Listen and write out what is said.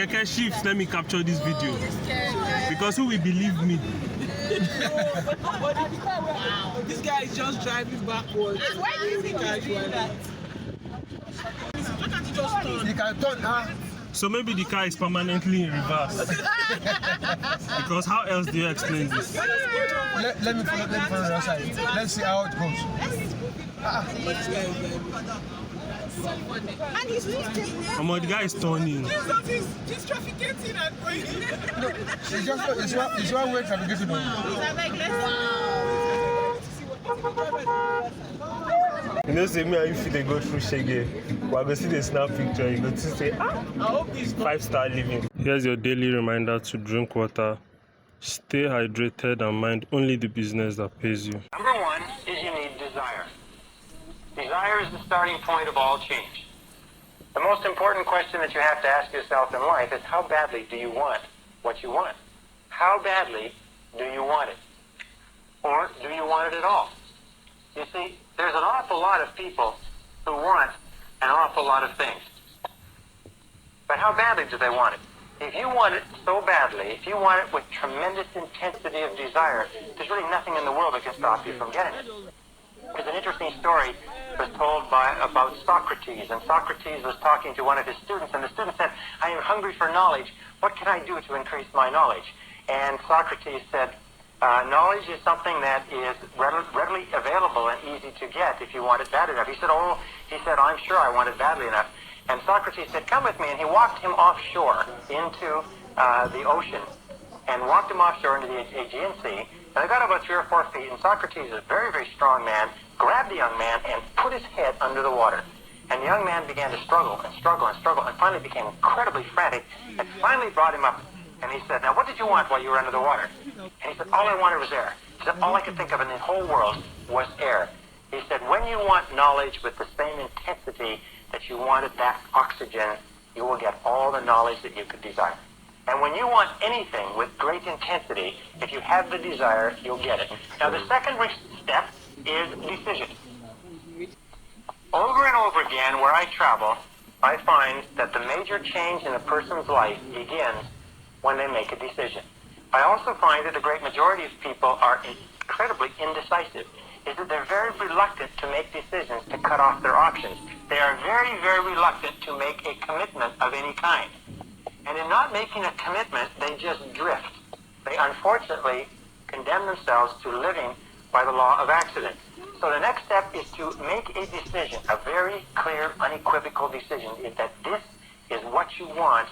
Keke shifts, let me capture this video. Because who will believe me? Wow. This guy is just driving backwards. Why do you think he's doing that? Why can't he just turn? You can turn, huh? So maybe the car is permanently in reverse. Because how else do you explain this? Let me follow the other side. Let's see how it goes. And he's The guy is turning. He's trafficating and going. No, it's one way traffic. You know, say me and you they go through Shege. We're going to see the snap picture. You go to say, I hope he's 5-star living. Here's your daily reminder to drink water. Stay hydrated and mind only the business that pays you. Number one is you need desire. Desire is the starting point of all change. The most important question that you have to ask yourself in life is how badly do you want what you want? How badly do you want it? Or do you want it at all? You see, there's an awful lot of people who want an awful lot of things. But how badly do they want it? If you want it so badly, if you want it with tremendous intensity of desire, there's really nothing in the world that can stop you from getting it. There's an interesting story was told about Socrates, and Socrates was talking to one of his students, and the student said, I am hungry for knowledge. What can I do to increase my knowledge? And Socrates said, knowledge is something that is readily available and easy to get if you want it bad enough. He said, I'm sure I want it badly enough. And Socrates said, come with me, and he walked him offshore into the ocean, and walked him offshore into the Aegean Sea, and they got about 3 or 4 feet, and Socrates, a very, very strong man, grabbed the young man and put his head under the water. And the young man began to struggle and struggle and struggle, and finally became incredibly frantic, and finally brought him up. And he said, now what did you want while you were under the water? And he said, all I wanted was air. He said, all I could think of in the whole world was air. He said, when you want knowledge with the same intensity that you wanted that oxygen, you will get all the knowledge that you could desire. And when you want anything with great intensity, if you have the desire, you'll get it. Now the second step is decision. Over and over again, where I travel, I find that the major change in a person's life begins when they make a decision. I also find that the great majority of people are incredibly indecisive, is that they're very reluctant to make decisions to cut off their options. They are very, very reluctant to make a commitment of any kind. And in not making a commitment, they just drift. They unfortunately condemn themselves to living by the law of accident. So the next step is to make a decision, a very clear, unequivocal decision, is that this is what you want,